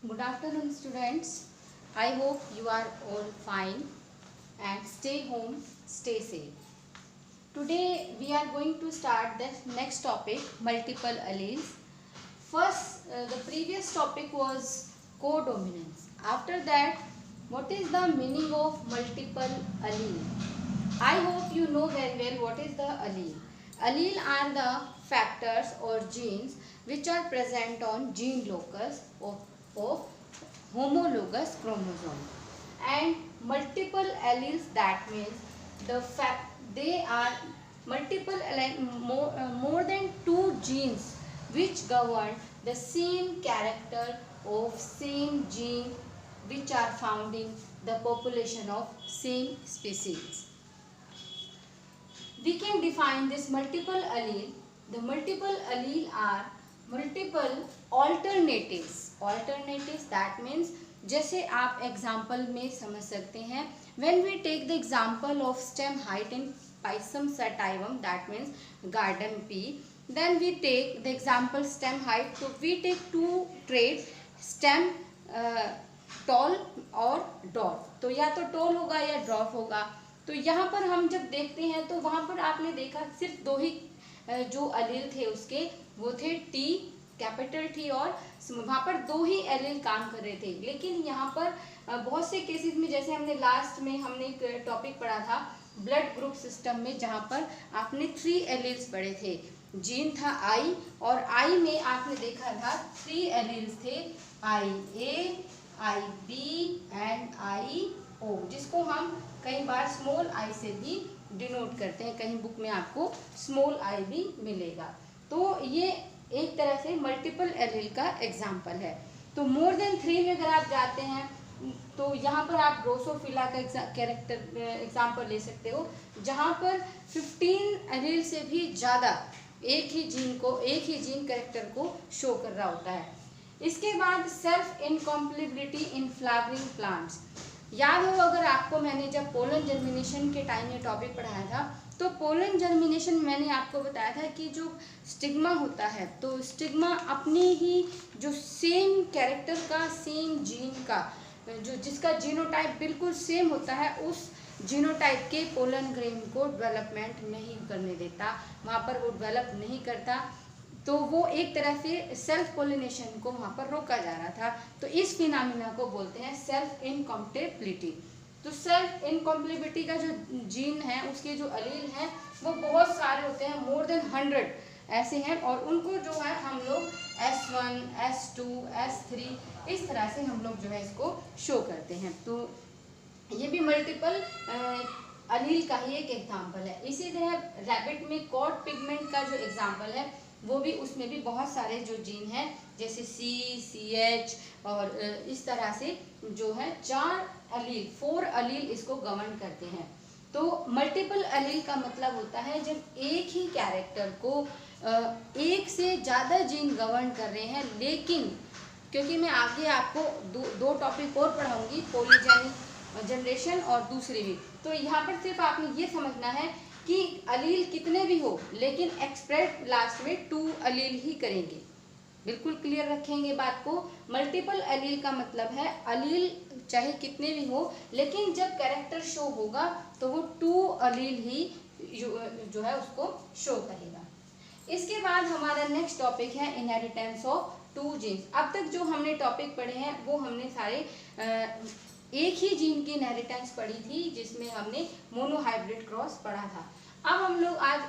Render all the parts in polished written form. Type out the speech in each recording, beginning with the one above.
Good afternoon, students. I hope you are all fine and stay home, stay safe. Today we are going to start the next topic, multiple alleles. First, the previous topic was codominance. After that, what is the meaning of multiple allele? I hope you know very well what is the allele. Allele are the factors or genes which are present on gene locus of homologous chromosome, and multiple alleles, that means they are more than two genes which govern the same character of same gene which are found in the population of same species. We can define this multiple allele. The multiple allele are multiple alternatives. Alternatives, that means जैसे आप example में समझ सकते हैं, when we take the example of stem height in Pisum sativum, that means garden pea, then we take the example stem height. So we take two traits, stem tall और dwarf. तो या तो tall होगा या dwarf होगा. तो यहाँ पर हम जब देखते हैं तो वहाँ पर आपने देखा सिर्फ दो ही जो अलील थे उसके, वो थे टी, कैपिटल टी, और वहाँ पर दो ही एलील काम कर रहे थे. लेकिन यहाँ पर बहुत से केसेस में, जैसे हमने लास्ट में हमने एक टॉपिक पढ़ा था ब्लड ग्रुप सिस्टम में, जहाँ पर आपने 3 एलील्स पढ़े थे. जीन था आई, और आई में आपने देखा था 3 एलील्स थे, आई ए, आई बी एंड आई ओ, जिसको हम कई बार स्मॉल आई से भी डिनोट करते हैं. कहीं बुक में आपको स्मॉल आई भी मिलेगा. तो ये एक तरह से मल्टीपल एलील का एग्जाम्पल है. तो मोर देन 3 में अगर आप जाते हैं तो यहाँ पर आप ड्रोसोफिला का कैरेक्टर एग्जाम्पल ले सकते हो, जहाँ पर 15 एलील से भी ज़्यादा एक ही जीन कैरेक्टर को शो कर रहा होता है. इसके बाद self incompatibility in flowering plants. याद हो अगर आपको, मैंने जब पोलन जर्मिनेशन के टाइम ये टॉपिक पढ़ाया था, तो पोलन जर्मिनेशन मैंने आपको बताया था कि जो स्टिग्मा होता है, तो स्टिग्मा अपने ही जो सेम कैरेक्टर का, सेम जीन का, जो जिसका जीनोटाइप बिल्कुल सेम होता है, उस जीनोटाइप के पोलन ग्रेन को डेवलपमेंट नहीं करने देता, वहाँ पर वो डेवलप नहीं करता. तो वो एक तरह से सेल्फ पोलिनेशन को वहाँ पर रोका जा रहा था. तो इस फिनोमेना को बोलते हैं सेल्फ इनकॉम्पेटिबिलिटी. तो सेल्फ इनकॉम्पेटिबिलिटी का जो जीन है, उसके जो अलील हैं वो बहुत सारे होते हैं, मोर देन 100 ऐसे हैं, और उनको जो है हम लोग S1, S2, S3 इस तरह से हम लोग जो है इसको शो करते हैं. तो ये भी मल्टीपल अलील का ही एक एग्जाम्पल है. इसी तरह रैबिट में कॉड पिगमेंट का जो एग्जाम्पल है, वो भी, उसमें भी बहुत सारे जो जीन हैं, जैसे CH, और इस तरह से जो है 4 अलील इसको गवर्न करते हैं. तो मल्टीपल अलील का मतलब होता है जब एक ही कैरेक्टर को एक से ज़्यादा जीन गवर्न कर रहे हैं. लेकिन क्योंकि मैं आगे आपको दो टॉपिक और पढ़ाऊंगी, पॉलीजेनिक जनरेशन और दूसरी भी, तो यहाँ पर सिर्फ आपने ये समझना है कि अलील कितने भी हो, लेकिन एक्सप्रेस लास्ट में 2 अलील ही करेंगे. बिल्कुल क्लियर रखेंगे बात को. मल्टीपल अलील का मतलब है अलील चाहे कितने भी हो, लेकिन जब कैरेक्टर शो होगा तो वो 2 अलील ही जो है उसको शो करेगा. इसके बाद हमारा नेक्स्ट टॉपिक है इनहेरिटेंस ऑफ 2 जीन्स. अब तक जो हमने टॉपिक पढ़े हैं वो हमने सारे एक ही जीन की इनहेरिटेंस पढ़ी थी, जिसमें हमने मोनोहाइब्रिड क्रॉस पढ़ा था. अब हम लोग आज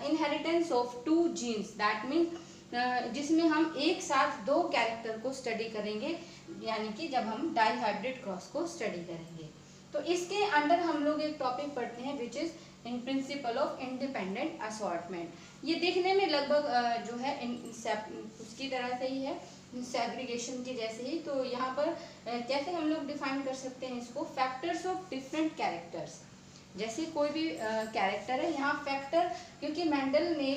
inheritance of 2 genes, that means जिसमें हम एक साथ 2 कैरेक्टर को स्टडी करेंगे, यानी कि जब हम डाईहाइब्रिड क्रॉस को स्टडी करेंगे. तो इसके अंडर हम लोग एक टॉपिक पढ़ते हैं which is in principle of independent assortment. ये देखने में लगभग जो है उसकी तरह से ही है, सेग्रीगेशन के जैसे ही. तो यहाँ पर कैसे हम लोग डिफाइन कर सकते हैं इसको, फैक्टर्स ऑफ डिफरेंट कैरेक्टर्स. जैसे कोई भी कैरेक्टर है, यहाँ फैक्टर, क्योंकि मेंडल ने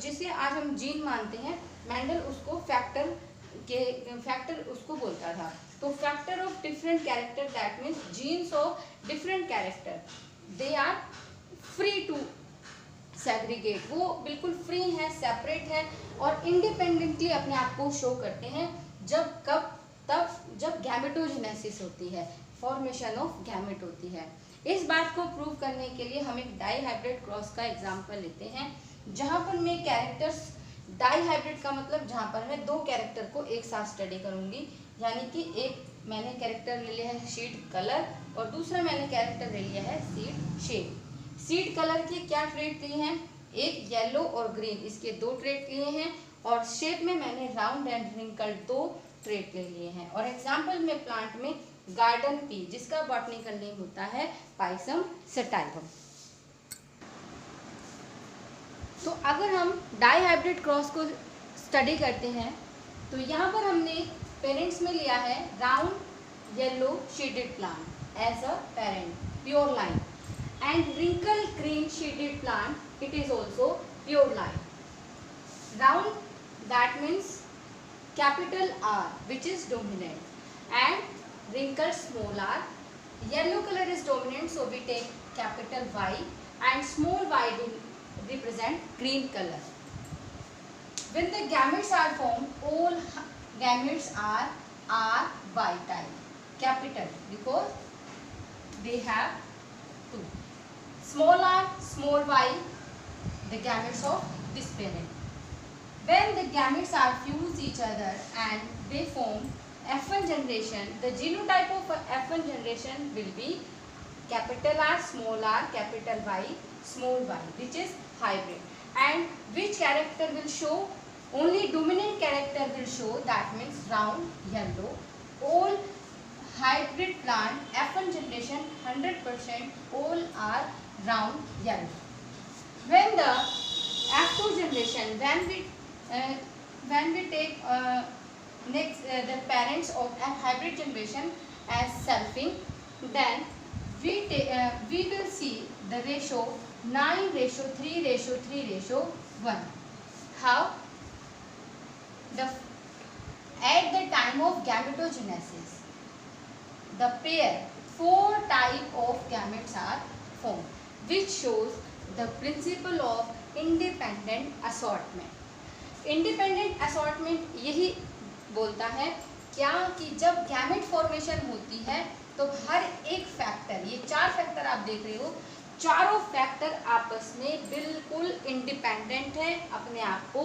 जिसे आज हम जीन मानते हैं, मेंडल उसको फैक्टर उसको बोलता था. तो factor of different character, that means genes of different character, they are free to segregate. वो बिल्कुल फ्री है, सेपरेट है और इंडिपेंडेंटली अपने आप को शो करते हैं. जब कब, तब गैमेटोजेनेसिस होती है, फॉर्मेशन ऑफ गैमेट होती है। इस बात को प्रूव करने के लिए हम एक डाईहाइब्रिड क्रॉस का एग्जांपल लेते हैं, जहां पर मैं कैरेक्टर्स, डाईहाइब्रिड का मतलब जहां पर मैं दो कैरेक्टर को एक साथ स्टडी करूंगी, यानी कि एक मैंने कैरेक्टर ले लिया है सीड कलर और दूसरा मैंने कैरेक्टर ले लिया है सीड शेड। सीड कलर के क्या ट्रेट लिए हैं, एक येलो और ग्रीन, इसके दो ट्रेट लिए हैं, और शेप में मैंने राउंड एंड रिंकल दो ट्रेट ले लिए हैं। और एग्जांपल में प्लांट में गार्डन पी, जिसका बॉटनिकल नेम होता है पाइसम सटाइवम। तो अगर हम डाईहाइब्रिड क्रॉस को स्टडी करते हैं तो यहाँ पर हमने पेरेंट्स में लिया है round yellow shaded plant as a parent, pure line, and wrinkle green shaded plant, it is also pure line. Round, that means capital R, which is dominant, and wrinkle small r. Yellow color is dominant, so we take capital Y, and small y will represent green color. When the gametes are formed, all gametes are RY type, capital, because they have two. Small r, small y, the gametes of this parent. When the gametes are fused each other and they form F1 generation, the genotype of F1 generation will be capital R, small r, capital Y, small y, which is hybrid. And which character will show? Only dominant character will show, that means round yellow. All hybrid plant F1 generation 100% all are round yellow. When the F2 generation, when we take the parents of a hybrid generation as selfing, then we will see the ratio 9:3:3:1. How? At the time of gametogenesis, the pair 4 type of gametes are formed, which shows the principle of independent assortment. Independent assortment यही बोलता है क्या कि जब gamete formation होती है तो हर एक फैक्टर, ये 4 फैक्टर आप देख रहे हो, चारों फैक्टर आपस में बिल्कुल इंडिपेंडेंट है, अपने आप को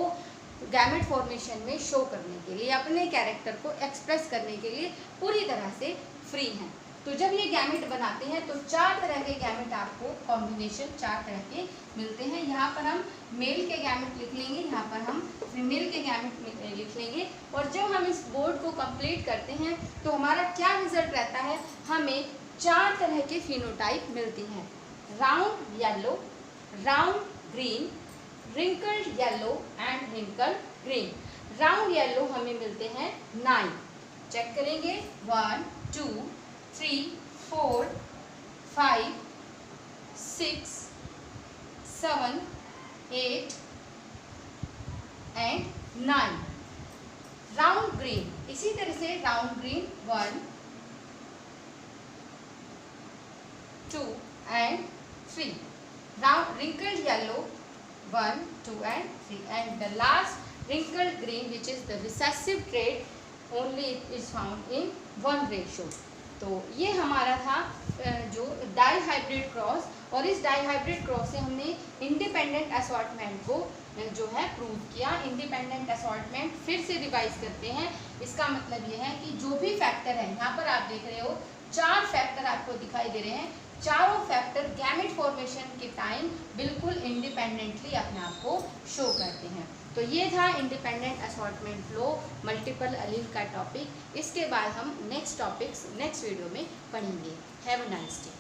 गैमेट फॉर्मेशन में शो करने के लिए, अपने कैरेक्टर को एक्सप्रेस करने के लिए पूरी तरह से फ्री हैं। तो जब ये गैमेट बनाते हैं तो 4 तरह के गैमेट आपको कॉम्बिनेशन 4 तरह के मिलते हैं। यहाँ पर हम मेल के गैमेट लिख लेंगे, यहाँ पर हम फीमेल के गैमेट लिख लेंगे, और जब हम इस बोर्ड को कंप्लीट करते हैं तो हमारा क्या रिजल्ट रहता है, हमें 4 तरह के फिनोटाइप मिलती हैं, round yellow, round green, wrinkled yellow and wrinkled green. Round yellow हमें मिलते हैं 9, चेक करेंगे 1 2 3 4 5 6 7 8 एंड 9। राउंड ग्रीन, इसी तरह से round green 1 2 and 3। Round wrinkled yellow 1 2 and 3, and the last wrinkled green, which is the recessive trait, only is found in 1 ratio। तो ये हमारा था जो डाईहाइब्रिड क्रॉस, और इस डाईहाइब्रिड क्रॉस से हमने इंडिपेंडेंट असॉर्टमेंट को जो है प्रूव किया। इंडिपेंडेंट असॉर्टमेंट फिर से रिवाइज करते हैं, इसका मतलब ये है कि जो भी फैक्टर है, यहाँ पर आप देख रहे हो 4 फैक्टर आपको दिखाई दे रहे हैं, चारों फैक्टर गैमेट फॉर्मेशन के टाइम बिल्कुल इंडिपेंडेंटली अपने आप को शो करते हैं। तो ये था इंडिपेंडेंट असॉर्टमेंट लो मल्टीपल अलील का टॉपिक। इसके बाद हम नेक्स्ट टॉपिक्स नेक्स्ट वीडियो में पढ़ेंगे। Have a nice day.